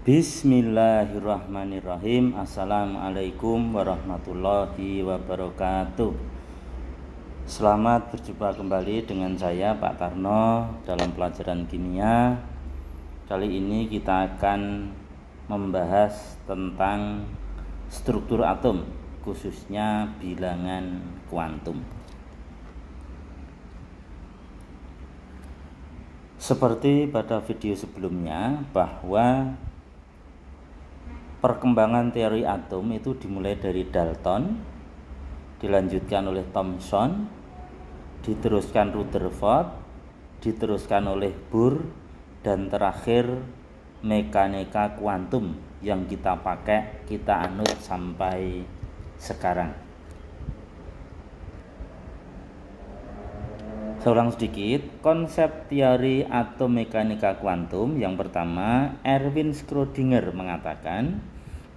Bismillahirrahmanirrahim. Assalamualaikum warahmatullahi wabarakatuh. Selamat berjumpa kembali dengan saya Pak Tarno dalam pelajaran kimia. Kali ini kita akan membahas tentang struktur atom, khususnya bilangan kuantum. Seperti pada video sebelumnya, bahwa perkembangan teori atom itu dimulai dari Dalton, dilanjutkan oleh Thomson, diteruskan Rutherford, diteruskan oleh Bohr, dan terakhir mekanika kuantum yang kita pakai, kita anut sampai sekarang. Saya ulang sedikit, konsep teori atom mekanika kuantum. Yang pertama, Erwin Schrödinger mengatakan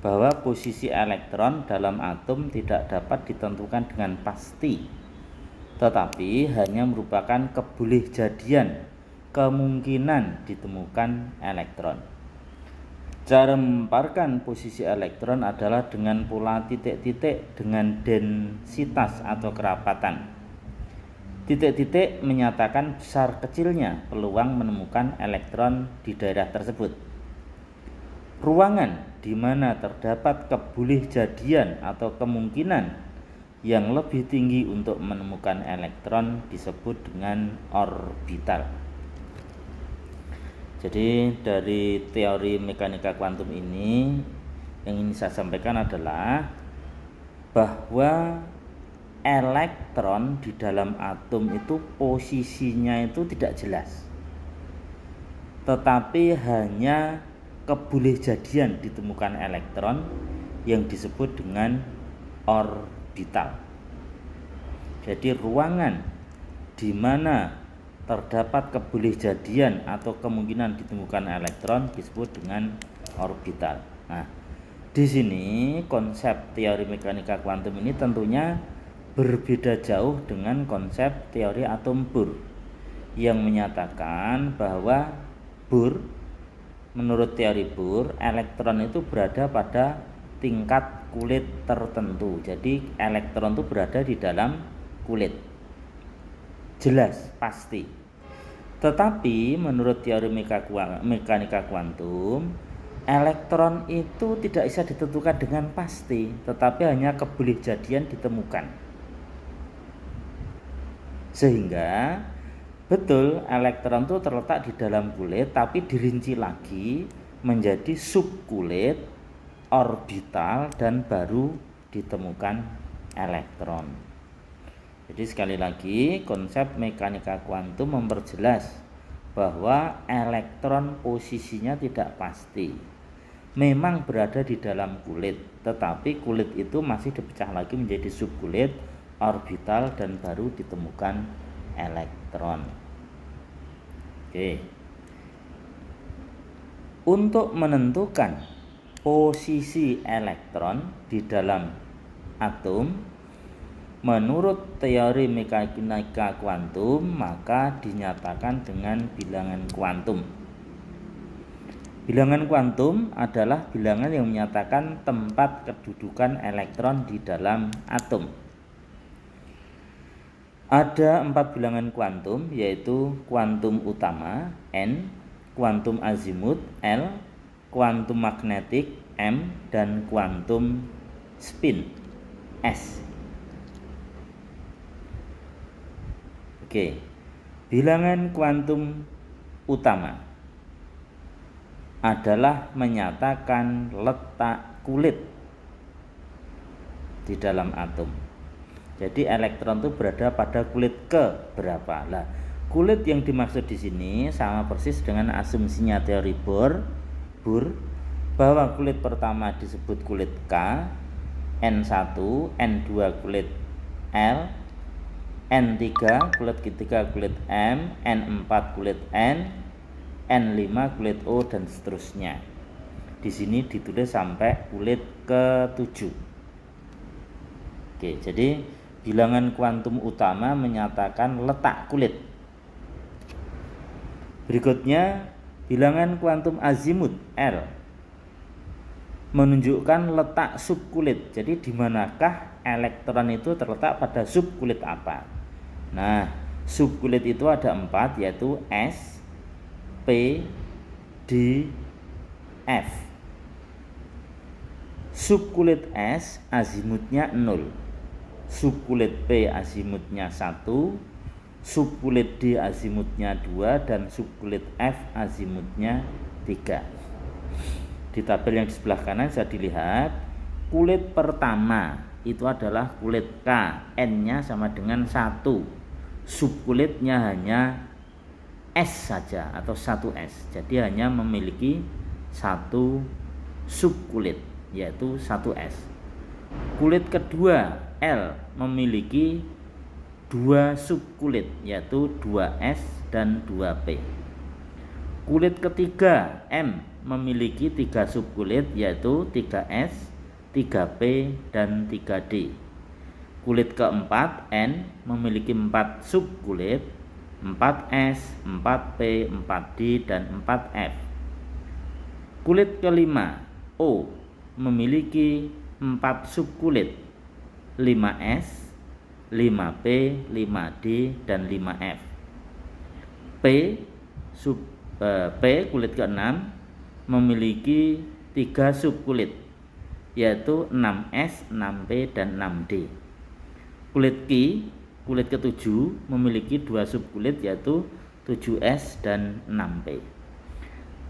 bahwa posisi elektron dalam atom tidak dapat ditentukan dengan pasti, tetapi hanya merupakan kebolehjadian, kemungkinan ditemukan elektron. Cara memaparkan posisi elektron adalah dengan pola titik-titik dengan densitas atau kerapatan. Titik-titik menyatakan besar kecilnya peluang menemukan elektron di daerah tersebut. Ruangan di mana terdapat kebolehjadian atau kemungkinan yang lebih tinggi untuk menemukan elektron disebut dengan orbital. Jadi dari teori mekanika kuantum ini yang ingin saya sampaikan adalah bahwa elektron di dalam atom itu posisinya itu tidak jelas, tetapi hanya kebolehjadian ditemukan elektron yang disebut dengan orbital. Jadi ruangan di mana terdapat kebolehjadian atau kemungkinan ditemukan elektron disebut dengan orbital. Nah, di sini konsep teori mekanika kuantum ini tentunya berbeda jauh dengan konsep teori atom Bohr yang menyatakan bahwa menurut teori Bohr, elektron itu berada pada tingkat kulit tertentu. Jadi elektron itu berada di dalam kulit, jelas, pasti. Tetapi menurut teori mekanika kuantum, elektron itu tidak bisa ditentukan dengan pasti, tetapi hanya kebolehjadian ditemukan. Sehingga betul elektron itu terletak di dalam kulit, tapi dirinci lagi menjadi subkulit, orbital, dan baru ditemukan elektron. Jadi sekali lagi, konsep mekanika kuantum memperjelas bahwa elektron posisinya tidak pasti. Memang berada di dalam kulit, tetapi kulit itu masih dipecah lagi menjadi subkulit, orbital, dan baru ditemukan elektron. Oke. Untuk menentukan posisi elektron di dalam atom, menurut teori mekanika kuantum, maka dinyatakan dengan bilangan kuantum. Bilangan kuantum adalah bilangan yang menyatakan tempat kedudukan elektron di dalam atom. Ada 4 bilangan kuantum, yaitu kuantum utama N, kuantum azimut L, kuantum magnetik M, dan kuantum spin S. Oke, bilangan kuantum utama adalah menyatakan letak kulit di dalam atom. Jadi elektron itu berada pada kulit ke berapa? Lah, kulit yang dimaksud di sini sama persis dengan asumsinya teori Bohr bahwa kulit pertama disebut kulit K, N1, N2 kulit L, N3 kulit ketiga kulit M, N4 kulit N, N5 kulit O, dan seterusnya. Di sini ditulis sampai kulit ke-7. Oke, jadi bilangan kuantum utama menyatakan letak kulit. Berikutnya bilangan kuantum azimut L menunjukkan letak subkulit. Jadi di manakah elektron itu terletak pada subkulit apa? Nah, subkulit itu ada 4, yaitu S, P, D, F. Subkulit S azimutnya 0, subkulit P azimutnya 1, subkulit D azimutnya 2, dan subkulit F azimutnya 3. Di tabel yang di sebelah kanan bisa dilihat kulit pertama itu adalah kulit K, N-nya sama dengan 1, subkulitnya hanya S saja atau 1S, jadi hanya memiliki 1 subkulit, yaitu 1S. Kulit kedua L memiliki 2 subkulit, yaitu 2S dan 2P. Kulit ketiga M memiliki 3 subkulit, yaitu 3S, 3P, dan 3D. Kulit keempat N memiliki 4 subkulit, 4S, 4P, 4D, dan 4F. Kulit kelima O memiliki 4 subkulit, 5S, 5P, 5D, dan 5F. P kulit keenam memiliki 3 subkulit, yaitu 6S, 6P, dan 6D. Kulit kulit ketujuh memiliki 2 subkulit, yaitu 7S dan 6P.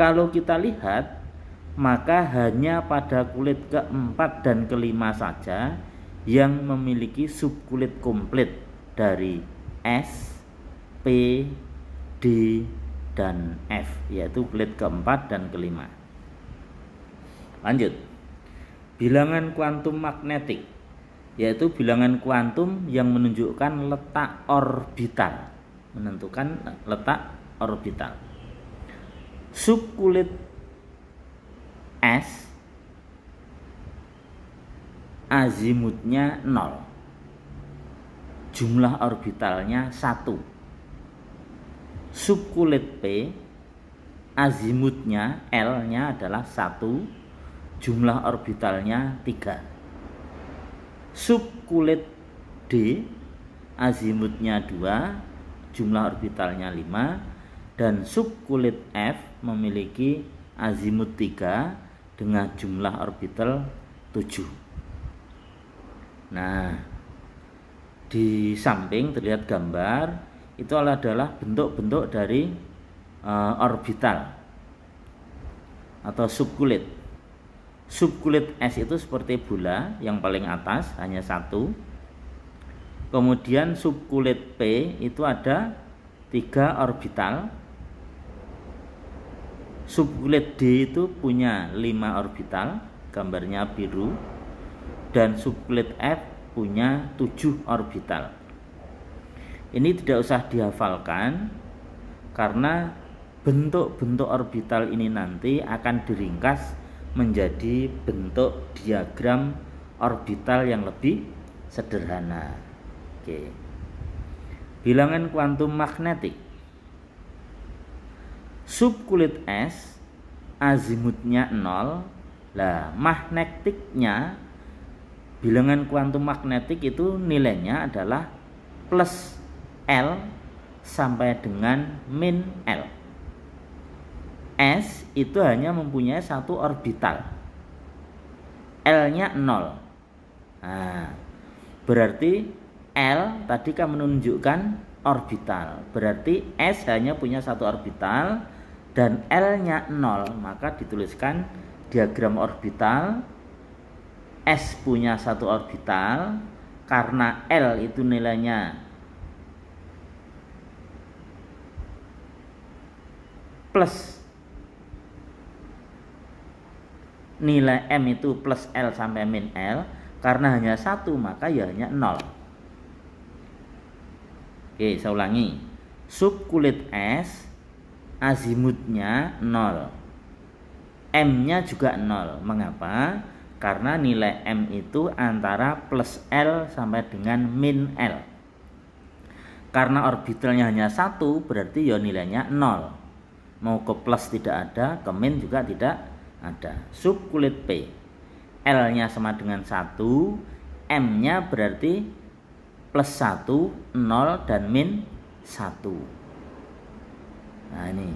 Kalau kita lihat, maka hanya pada kulit keempat dan kelima saja yang memiliki subkulit komplit dari S, P, D, dan F, yaitu kulit keempat dan kelima. Lanjut, bilangan kuantum magnetik, yaitu bilangan kuantum yang menunjukkan letak orbital, menentukan letak orbital. Subkulit S azimutnya 0, jumlah orbitalnya 1. Subkulit P azimutnya L-nya adalah 1, jumlah orbitalnya 3. Subkulit D azimutnya 2, jumlah orbitalnya 5, dan subkulit F memiliki azimut 3 dengan jumlah orbital 7. Nah, di samping terlihat gambar itu adalah bentuk-bentuk dari orbital atau subkulit. Subkulit S itu seperti bola, yang paling atas hanya 1. Kemudian subkulit P itu ada 3 orbital. Subkulit D itu punya 5 orbital, gambarnya biru. Dan subkulit F punya 7 orbital. Ini tidak usah dihafalkan karena bentuk-bentuk orbital ini nanti akan diringkas menjadi bentuk diagram orbital yang lebih sederhana. Oke. Bilangan kuantum magnetik. Subkulit S azimutnya 0. Lah, magnetiknya, bilangan kuantum magnetik itu nilainya adalah plus L sampai dengan min L. S itu hanya mempunyai 1 orbital, L-nya 0. Nah, berarti L tadi kan menunjukkan orbital, berarti S hanya punya 1 orbital dan L-nya 0, maka dituliskan diagram orbital. S punya 1 orbital, karena L itu nilainya plus nilai M itu plus L sampai min L, karena hanya 1 maka ya hanya 0. Oke, saya ulangi. Subkulit S azimutnya 0, M-nya juga 0. Mengapa? Karena nilai M itu antara plus L sampai dengan min L. Karena orbitalnya hanya 1, berarti ya nilainya 0. Mau ke plus tidak ada, ke min juga tidak ada. Subkulit P. L-nya sama dengan 1, M-nya berarti plus 1, 0, dan min 1. Nah ini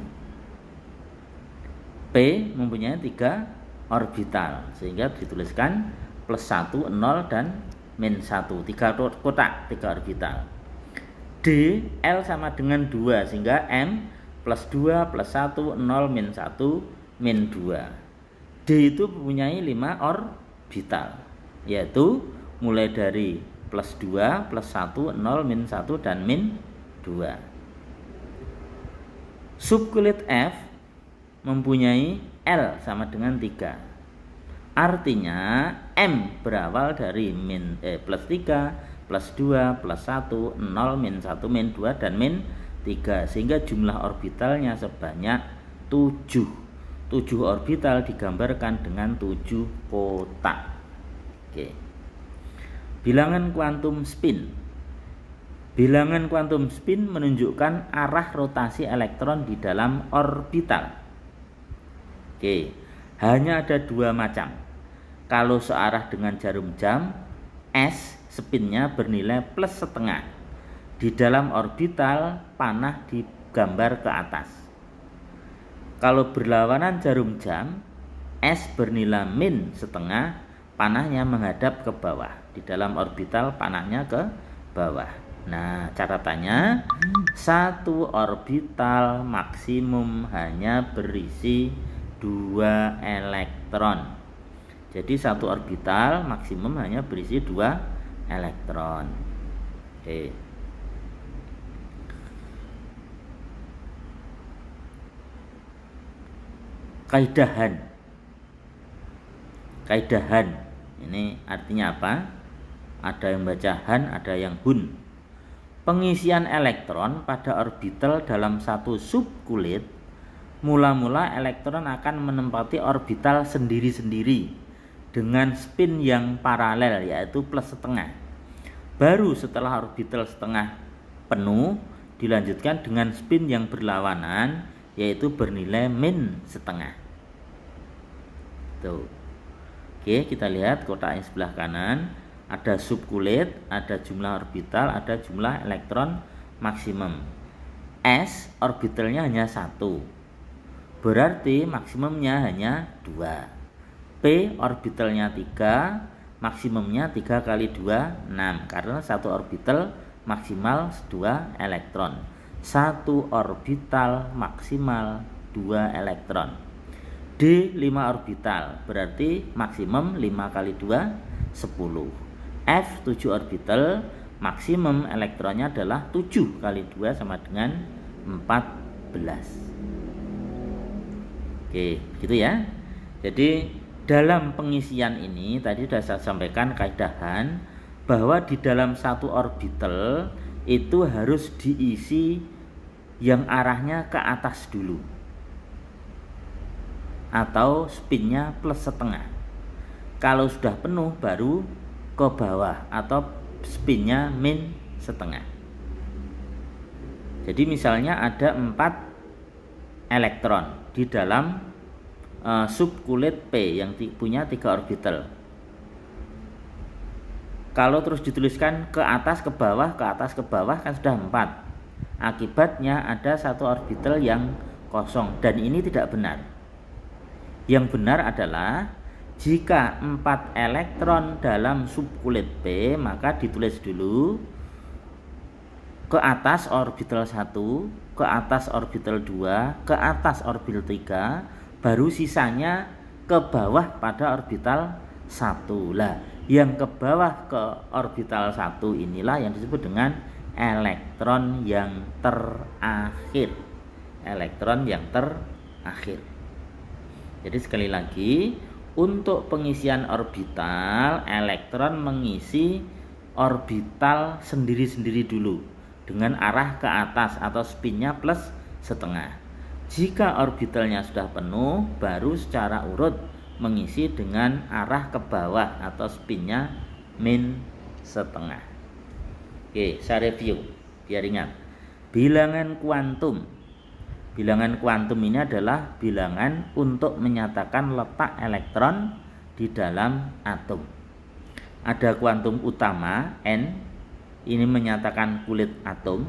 P mempunyai 3 orbital, sehingga dituliskan plus 1, 0, dan min 1. 3 kotak, 3 orbital. D, L sama dengan 2, sehingga M plus 2, plus 1, 0, min 1, min 2. D itu mempunyai 5 orbital, yaitu mulai dari plus 2, plus 1, 0, min 1, dan min 2. Subkulit F mempunyai L sama dengan 3. Artinya M berawal dari plus 3, plus 2, plus 1, 0, min 1, min 2, dan min 3. Sehingga jumlah orbitalnya sebanyak 7. 7 orbital digambarkan dengan 7 kotak. Oke. Bilangan kuantum spin. Bilangan kuantum spin menunjukkan arah rotasi elektron di dalam orbital. Oke. Hanya ada 2 macam. Kalau searah dengan jarum jam, S spinnya bernilai plus setengah. Di dalam orbital panah digambar ke atas. Kalau berlawanan jarum jam, S bernilai min setengah, panahnya menghadap ke bawah. Di dalam orbital panahnya ke bawah. Nah, catatannya, satu orbital maksimum hanya berisi 2 elektron. Jadi satu orbital maksimum hanya berisi 2 elektron. Oke. Kaidahan ini artinya apa? Ada yang baca han, ada yang hun. Pengisian elektron pada orbital dalam satu subkulit, mula-mula elektron akan menempati orbital sendiri-sendiri dengan spin yang paralel, yaitu plus setengah. Baru setelah orbital setengah penuh dilanjutkan dengan spin yang berlawanan, yaitu bernilai min setengah. Tuh. Oke, kita lihat kotak yang sebelah kanan, ada subkulit, ada jumlah orbital, ada jumlah elektron maksimum. S orbitalnya hanya 1, berarti maksimumnya hanya 2. P orbitalnya 3, maksimumnya 3 kali 2, 6, karena satu orbital maksimal 2 elektron. Satu orbital maksimal 2 elektron. D 5 orbital, berarti maksimum 5 kali 2 10. F 7 orbital, maksimum elektronnya adalah 7 kali 2 sama dengan 14. Oke, gitu ya. Jadi dalam pengisian ini tadi sudah saya sampaikan kaidahan bahwa di dalam satu orbital itu harus diisi yang arahnya ke atas dulu, atau spinnya plus setengah. Kalau sudah penuh baru ke bawah, atau spinnya min setengah. Jadi misalnya ada 4 elektron di dalam subkulit P yang punya 3 orbital. Kalau terus dituliskan ke atas ke bawah, ke atas ke bawah, kan sudah 4. Akibatnya ada satu orbital yang kosong, dan ini tidak benar. Yang benar adalah jika 4 elektron dalam subkulit P, maka ditulis dulu ke atas orbital 1, ke atas orbital 2, ke atas orbital 3, baru sisanya ke bawah pada orbital 1. Lah, yang ke bawah ke orbital 1 inilah yang disebut dengan elektron yang terakhir. Elektron yang terakhir. Jadi sekali lagi, untuk pengisian orbital, elektron mengisi orbital sendiri-sendiri dulu dengan arah ke atas atau spinnya plus setengah. Jika orbitalnya sudah penuh, baru secara urut mengisi dengan arah ke bawah atau spinnya min setengah. Oke, saya review biar ingat. Bilangan kuantum. Bilangan kuantum ini adalah bilangan untuk menyatakan letak elektron di dalam atom. Ada kuantum utama N, ini menyatakan kulit atom.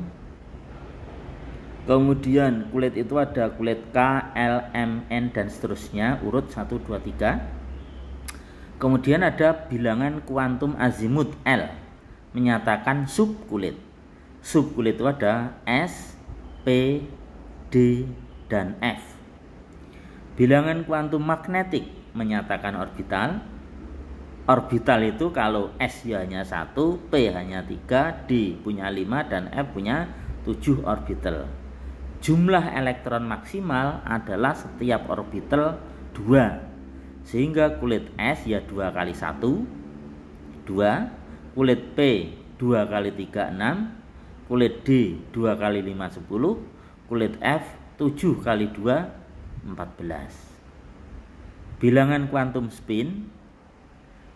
Kemudian kulit itu ada kulit K, L, M, N dan seterusnya, urut 1, 2, 3. Kemudian ada bilangan kuantum azimut L, menyatakan subkulit. Subkulit itu ada S, P, D, dan F. Bilangan kuantum magnetik menyatakan orbital. Orbital itu kalau S hanya 1, P hanya 3, D punya 5, dan F punya 7 orbital. Jumlah elektron maksimal adalah setiap orbital 2. Sehingga kulit S ya 2 kali 1, 2. Kulit P 2 kali 3, 6. Kulit D 2 kali 5, 10. Kulit F 7 kali 2, 14. Bilangan kuantum spin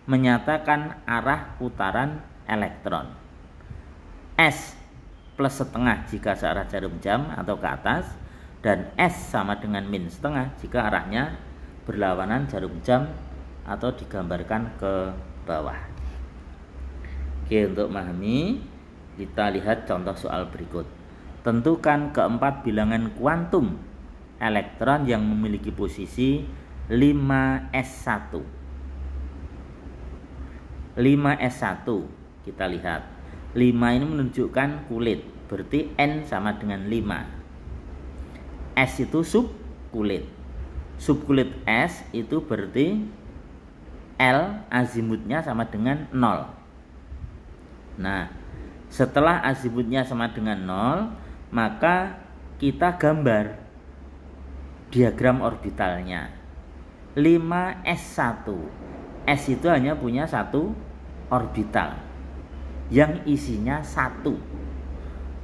menyatakan arah putaran elektron. S plus setengah jika searah jarum jam atau ke atas, dan S sama dengan min setengah jika arahnya berlawanan jarum jam atau digambarkan ke bawah. Oke, untuk memahami kita lihat contoh soal berikut. Tentukan keempat bilangan kuantum elektron yang memiliki posisi 5s1. 5s1 kita lihat. 5 ini menunjukkan kulit, berarti N sama dengan 5. S itu subkulit. Subkulit S itu berarti L azimutnya sama dengan 0. Nah, setelah azimutnya sama dengan 0, maka kita gambar diagram orbitalnya. 5s1. S itu hanya punya satu orbital yang isinya 1.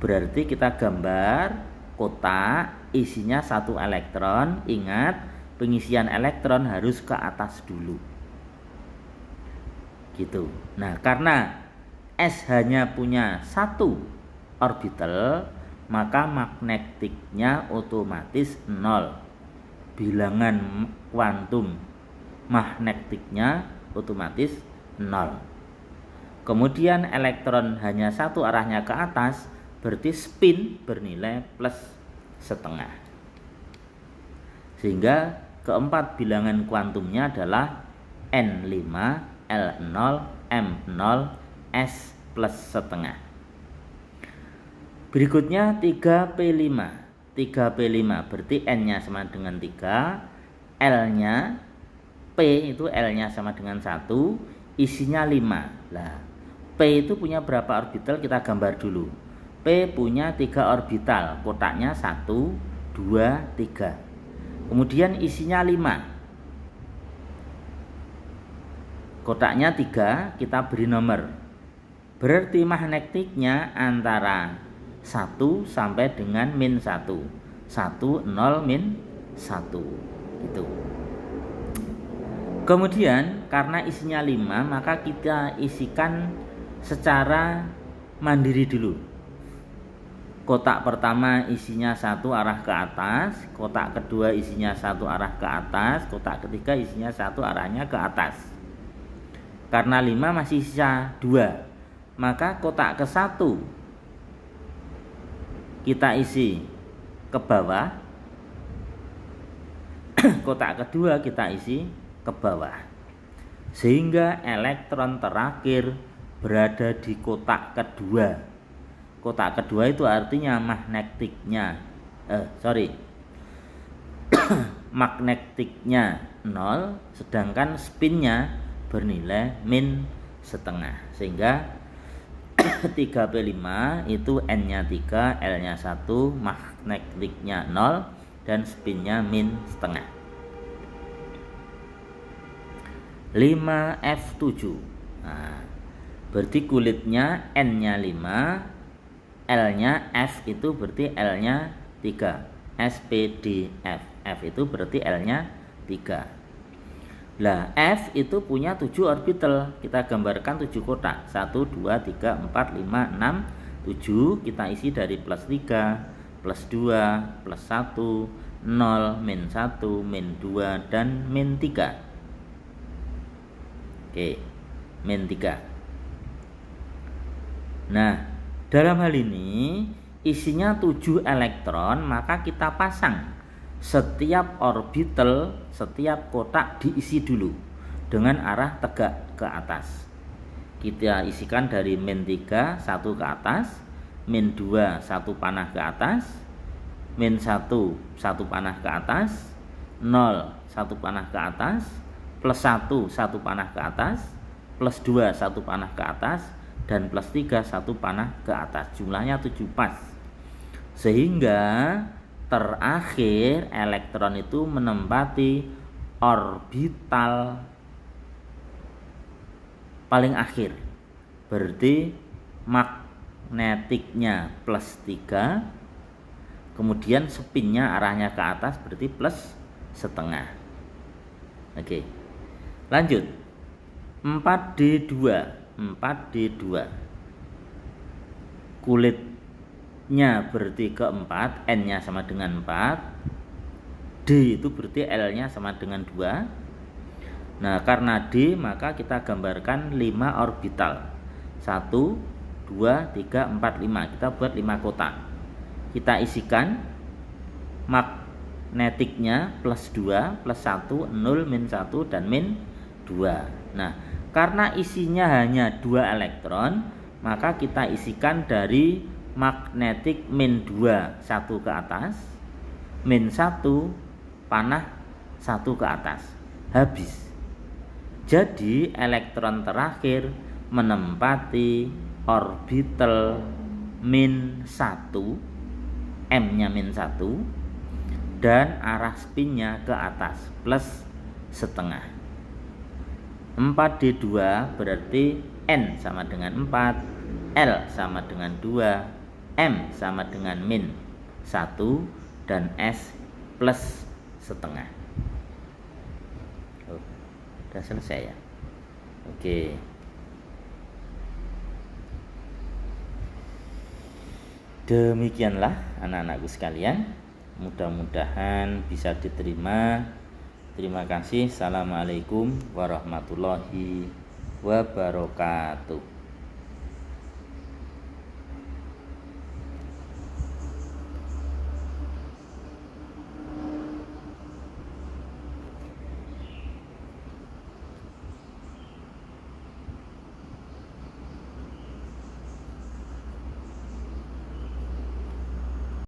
Berarti kita gambar kotak isinya 1 elektron. Ingat, pengisian elektron harus ke atas dulu. Gitu. Nah, karena S hanya punya 1 orbital, maka magnetiknya otomatis 0. Bilangan kuantum magnetiknya otomatis 0. Kemudian elektron hanya 1 arahnya ke atas, berarti spin bernilai plus setengah. Sehingga keempat bilangan kuantumnya adalah N5, L0, M0, S plus setengah. Berikutnya 3P5. 3P5 berarti N-nya sama dengan 3, L-nya P itu L-nya sama dengan 1, isinya 5. Lah, P itu punya berapa orbital? Kita gambar dulu. P punya 3 orbital, kotaknya 1, 2, 3. Kemudian isinya 5. Kotaknya 3, kita beri nomor. Berarti magnetiknya antara 1 sampai dengan min 1. 1, 0, min 1. Gitu. Kemudian karena isinya 5, maka kita isikan secara mandiri dulu. Kotak pertama isinya 1 arah ke atas, kotak kedua isinya 1 arah ke atas, kotak ketiga isinya 1 arahnya ke atas. Karena 5 masih sisa 2, maka kotak ke-1 kita isi ke bawah, kotak kedua kita isi ke bawah, sehingga elektron terakhir berada di kotak kedua. Kotak kedua itu artinya magnetiknya magnetiknya 0, sedangkan spinnya bernilai min setengah. Sehingga 3P5 itu N-nya 3, L-nya 1, magnetiknya 0, dan spinnya min setengah. 5F7. Nah, berarti kulitnya N-nya 5, L-nya F itu berarti L-nya 3. S, P, D, F. F itu berarti L-nya 3. Lah, F itu punya 7 orbital. Kita gambarkan 7 kotak. 1, 2, 3, 4, 5, 6, 7. Kita isi dari plus 3, plus 2, plus 1, 0, min 1, min 2, dan min 3. Oke, min 3. Nah, dalam hal ini isinya 7 elektron, maka kita pasang setiap orbital, setiap kotak diisi dulu dengan arah tegak ke atas. Kita isikan dari min 3 1 ke atas, min 2 1 panah ke atas, min 1 1 panah ke atas, 0 1 panah ke atas, plus 1 1 panah ke atas, plus 2 1 panah ke atas, dan plus 3 1 panah ke atas. Jumlahnya 7 pas. Sehingga terakhir elektron itu menempati orbital paling akhir. Berarti magnetiknya plus 3, kemudian spinnya arahnya ke atas, berarti plus setengah. Oke, lanjut. 4D2 kulitnya berarti keempat, N nya sama dengan 4, D itu berarti L nya sama dengan 2. Nah, karena D maka kita gambarkan 5 orbital, 1, 2, 3, 4, 5. Kita buat 5 kotak. Kita isikan magnetiknya plus 2, plus 1, 0, min 1, dan min 2. Nah, karena isinya hanya 2 elektron, maka kita isikan dari magnetik min 2 1 ke atas, min 1 panah 1 ke atas. Habis. Jadi elektron terakhir menempati orbital min 1, M nya min 1, dan arah spinnya ke atas plus setengah. 4D2 berarti N sama dengan 4, L sama dengan 2, M sama dengan min 1, dan S plus setengah. Sudah selesai ya. Oke. Demikianlah anak-anakku sekalian. Mudah-mudahan bisa diterima. Terima kasih. Assalamualaikum warahmatullahi wabarakatuh.